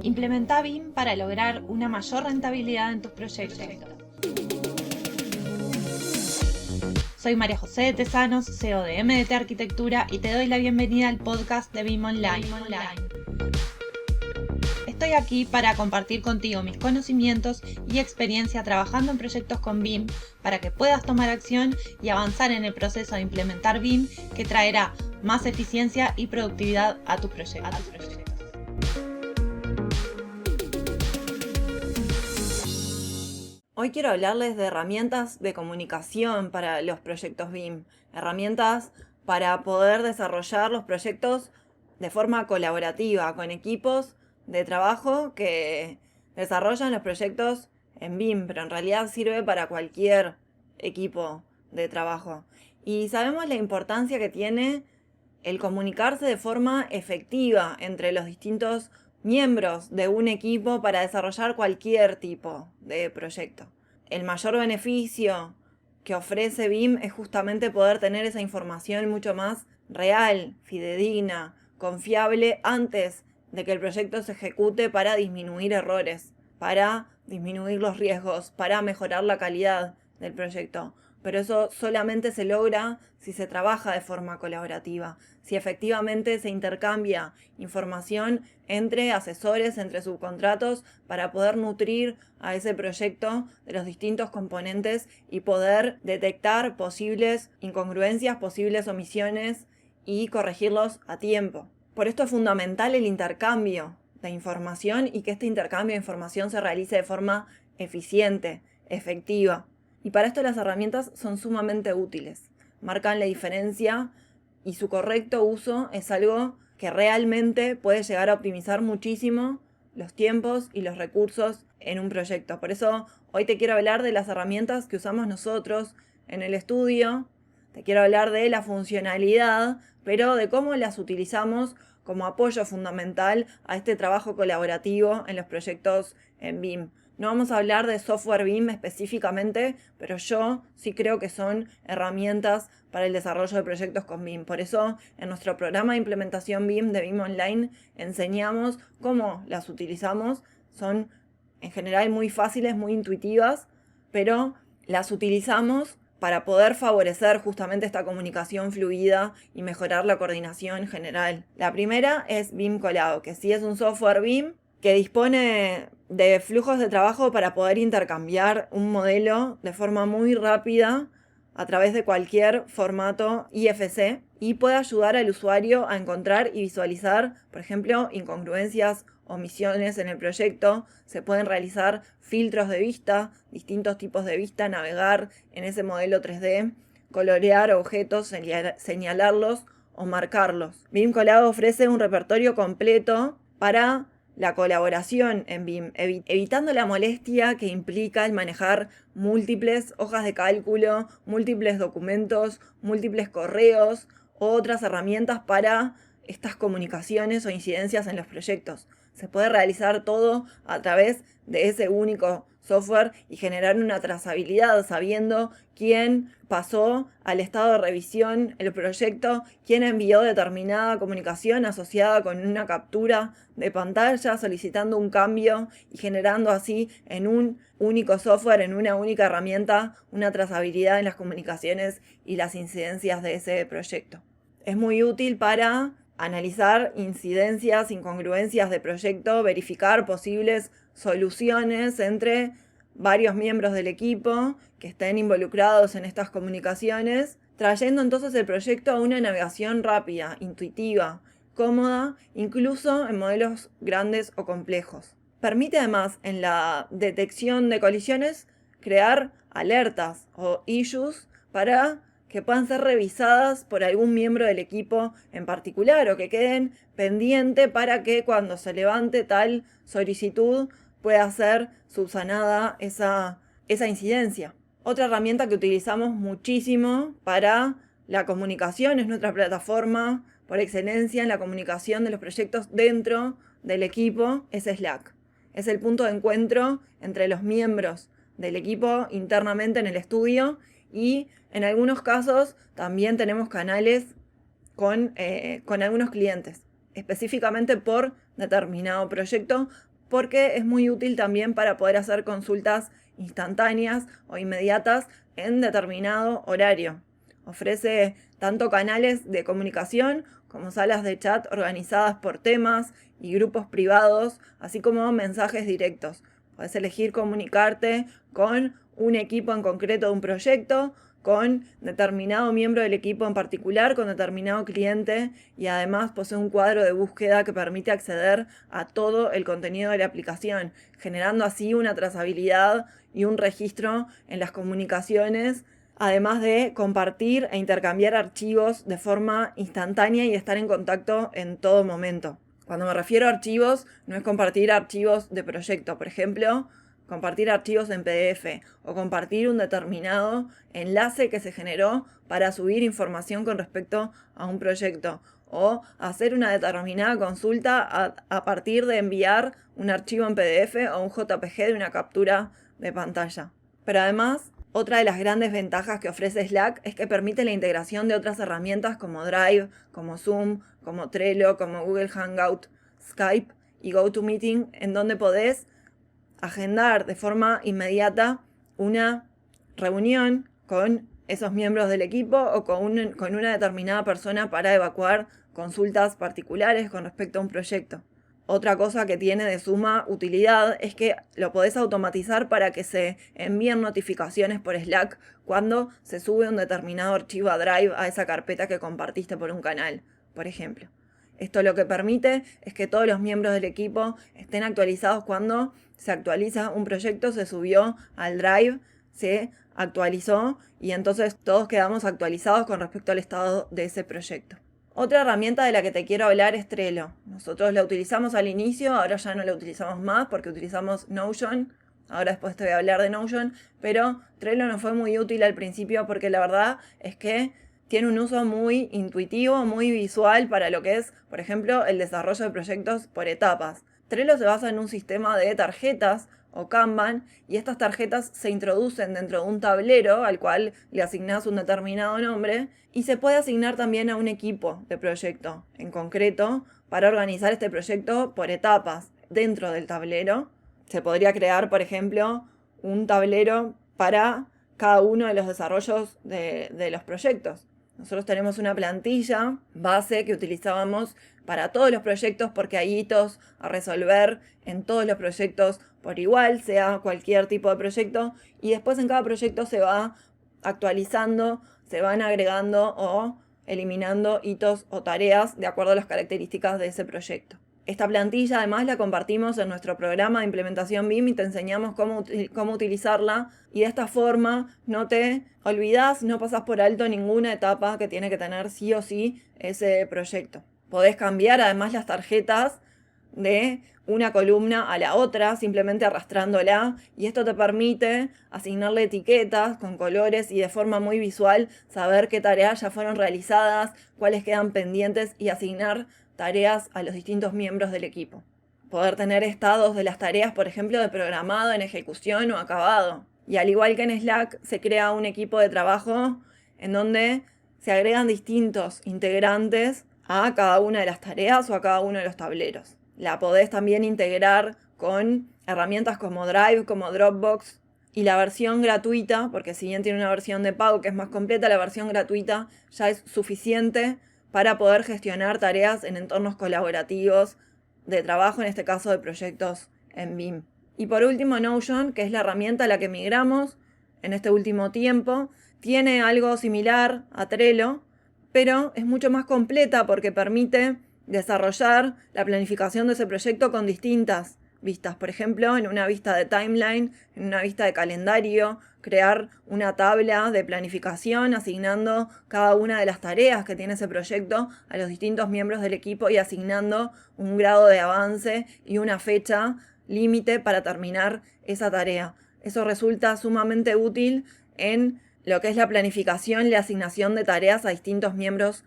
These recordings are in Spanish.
Implementa BIM para lograr una mayor rentabilidad en tus proyectos. Soy María José de Tesanos, CEO de MDT Arquitectura, y te doy la bienvenida al podcast de BIM Online. Estoy aquí para compartir contigo mis conocimientos y experiencia trabajando en proyectos con BIM para que puedas tomar acción y avanzar en el proceso de implementar BIM, que traerá más eficiencia y productividad a tus proyectos. Hoy quiero hablarles de herramientas de comunicación para los proyectos BIM, herramientas para poder desarrollar los proyectos de forma colaborativa con equipos de trabajo que desarrollan los proyectos en BIM, pero en realidad sirve para cualquier equipo de trabajo. Y sabemos la importancia que tiene el comunicarse de forma efectiva entre los distintos miembros de un equipo para desarrollar cualquier tipo de proyecto. El mayor beneficio que ofrece BIM es justamente poder tener esa información mucho más real, fidedigna, confiable antes de que el proyecto se ejecute, para disminuir errores, para disminuir los riesgos, para mejorar la calidad del proyecto. Pero eso solamente se logra si se trabaja de forma colaborativa, si efectivamente se intercambia información entre asesores, entre subcontratos, para poder nutrir a ese proyecto de los distintos componentes y poder detectar posibles incongruencias, posibles omisiones y corregirlos a tiempo. Por esto es fundamental el intercambio de información y que este intercambio de información se realice de forma eficiente, efectiva. Y para esto las herramientas son sumamente útiles, marcan la diferencia y su correcto uso es algo que realmente puede llegar a optimizar muchísimo los tiempos y los recursos en un proyecto. Por eso hoy te quiero hablar de las herramientas que usamos nosotros en el estudio, te quiero hablar de la funcionalidad, pero de cómo las utilizamos como apoyo fundamental a este trabajo colaborativo en los proyectos en BIM. No vamos a hablar de software BIM específicamente, pero yo sí creo que son herramientas para el desarrollo de proyectos con BIM. Por eso, en nuestro programa de implementación BIM de BIM Online, enseñamos cómo las utilizamos. Son en general muy fáciles, muy intuitivas, pero las utilizamos para poder favorecer justamente esta comunicación fluida y mejorar la coordinación general. La primera es BIM Colado, que sí es un software BIM que dispone de flujos de trabajo para poder intercambiar un modelo de forma muy rápida a través de cualquier formato IFC, y puede ayudar al usuario a encontrar y visualizar, por ejemplo, incongruencias, omisiones en el proyecto. Se pueden realizar filtros de vista, distintos tipos de vista, navegar en ese modelo 3D, colorear objetos, señalarlos o marcarlos. BIM Colado ofrece un repertorio completo para la colaboración en BIM, evitando la molestia que implica el manejar múltiples hojas de cálculo, múltiples documentos, múltiples correos u otras herramientas para estas comunicaciones o incidencias en los proyectos. Se puede realizar todo a través de ese único software y generar una trazabilidad sabiendo quién pasó al estado de revisión el proyecto, quién envió determinada comunicación asociada con una captura de pantalla solicitando un cambio, y generando así en un único software, en una única herramienta, una trazabilidad en las comunicaciones y las incidencias de ese proyecto. Es muy útil para analizar incidencias, incongruencias de proyecto, verificar posibles soluciones entre varios miembros del equipo que estén involucrados en estas comunicaciones, trayendo entonces el proyecto a una navegación rápida, intuitiva, cómoda, incluso en modelos grandes o complejos. Permite además, en la detección de colisiones, crear alertas o issues para que puedan ser revisadas por algún miembro del equipo en particular, o que queden pendiente para que cuando se levante tal solicitud pueda ser subsanada esa incidencia. Otra herramienta que utilizamos muchísimo para la comunicación es nuestra plataforma por excelencia en la comunicación de los proyectos dentro del equipo, es Slack. Es el punto de encuentro entre los miembros del equipo internamente en el estudio, y en algunos casos también tenemos canales con algunos clientes, específicamente por determinado proyecto, porque es muy útil también para poder hacer consultas instantáneas o inmediatas en determinado horario. Ofrece tanto canales de comunicación como salas de chat organizadas por temas y grupos privados, así como mensajes directos. Puedes elegir comunicarte con un equipo en concreto de un proyecto, con determinado miembro del equipo en particular, con determinado cliente, y además posee un cuadro de búsqueda que permite acceder a todo el contenido de la aplicación, generando así una trazabilidad y un registro en las comunicaciones, además de compartir e intercambiar archivos de forma instantánea y estar en contacto en todo momento. Cuando me refiero a archivos, no es compartir archivos de proyecto, por ejemplo, compartir archivos en PDF o compartir un determinado enlace que se generó para subir información con respecto a un proyecto o hacer una determinada consulta a partir de enviar un archivo en PDF o un JPG de una captura de pantalla. Pero además, otra de las grandes ventajas que ofrece Slack es que permite la integración de otras herramientas como Drive, como Zoom, como Trello, como Google Hangout, Skype y GoToMeeting, en donde podés agendar de forma inmediata una reunión con esos miembros del equipo o con una determinada persona para evacuar consultas particulares con respecto a un proyecto. Otra cosa que tiene de suma utilidad es que lo podés automatizar para que se envíen notificaciones por Slack cuando se sube un determinado archivo a Drive a esa carpeta que compartiste por un canal, por ejemplo. Esto lo que permite es que todos los miembros del equipo estén actualizados cuando se actualiza un proyecto, se subió al Drive, se actualizó y entonces todos quedamos actualizados con respecto al estado de ese proyecto. Otra herramienta de la que te quiero hablar es Trello. Nosotros la utilizamos al inicio, ahora ya no la utilizamos más porque utilizamos Notion. Ahora después te voy a hablar de Notion, pero Trello nos fue muy útil al principio porque la verdad es que tiene un uso muy intuitivo, muy visual para lo que es, por ejemplo, el desarrollo de proyectos por etapas. Trello se basa en un sistema de tarjetas o Kanban y estas tarjetas se introducen dentro de un tablero al cual le asignás un determinado nombre y se puede asignar también a un equipo de proyecto en concreto para organizar este proyecto por etapas dentro del tablero. Se podría crear, por ejemplo, un tablero para cada uno de los desarrollos de los proyectos. Nosotros tenemos una plantilla base que utilizábamos para todos los proyectos porque hay hitos a resolver en todos los proyectos por igual, sea cualquier tipo de proyecto, y después en cada proyecto se va actualizando, se van agregando o eliminando hitos o tareas de acuerdo a las características de ese proyecto. Esta plantilla además la compartimos en nuestro programa de implementación BIM y te enseñamos cómo utilizarla y de esta forma no te olvidás, no pasas por alto ninguna etapa que tiene que tener sí o sí ese proyecto. Podés cambiar además las tarjetas de una columna a la otra simplemente arrastrándola y esto te permite asignarle etiquetas con colores y de forma muy visual saber qué tareas ya fueron realizadas, cuáles quedan pendientes y asignar tareas a los distintos miembros del equipo. Poder tener estados de las tareas, por ejemplo, de programado, en ejecución o acabado. Y al igual que en Slack, se crea un equipo de trabajo en donde se agregan distintos integrantes a cada una de las tareas o a cada uno de los tableros. La podés también integrar con herramientas como Drive, como Dropbox, y la versión gratuita, porque si bien tiene una versión de pago que es más completa, la versión gratuita ya es suficiente para poder gestionar tareas en entornos colaborativos de trabajo, en este caso de proyectos en BIM. Y por último, Notion, que es la herramienta a la que migramos en este último tiempo, tiene algo similar a Trello, pero es mucho más completa porque permite desarrollar la planificación de ese proyecto con distintas vistas. Por ejemplo, en una vista de timeline, en una vista de calendario, crear una tabla de planificación asignando cada una de las tareas que tiene ese proyecto a los distintos miembros del equipo y asignando un grado de avance y una fecha límite para terminar esa tarea. Eso resulta sumamente útil en lo que es la planificación y la asignación de tareas a distintos miembros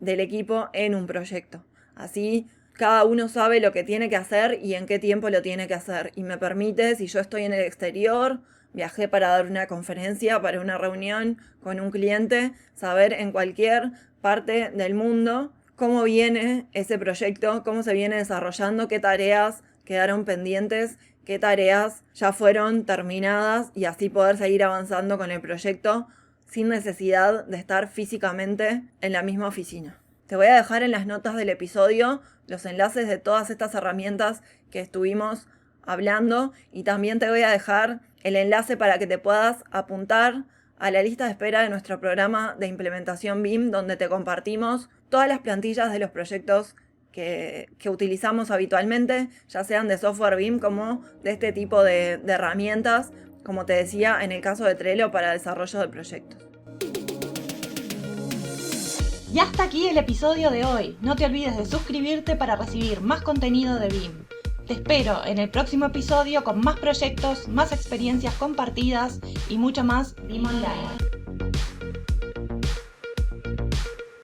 del equipo en un proyecto. Así, cada uno sabe lo que tiene que hacer y en qué tiempo lo tiene que hacer. Y me permite, si yo estoy en el exterior, viajé para dar una conferencia, para una reunión con un cliente, saber en cualquier parte del mundo cómo viene ese proyecto, cómo se viene desarrollando, qué tareas quedaron pendientes, qué tareas ya fueron terminadas y así poder seguir avanzando con el proyecto sin necesidad de estar físicamente en la misma oficina. Te voy a dejar en las notas del episodio los enlaces de todas estas herramientas que estuvimos hablando y también te voy a dejar el enlace para que te puedas apuntar a la lista de espera de nuestro programa de implementación BIM, donde te compartimos todas las plantillas de los proyectos que utilizamos habitualmente, ya sean de software BIM como de este tipo de herramientas, como te decía, en el caso de Trello para desarrollo de proyectos. Y hasta aquí el episodio de hoy. No te olvides de suscribirte para recibir más contenido de BIM. Te espero en el próximo episodio con más proyectos, más experiencias compartidas y mucho más BIM Online.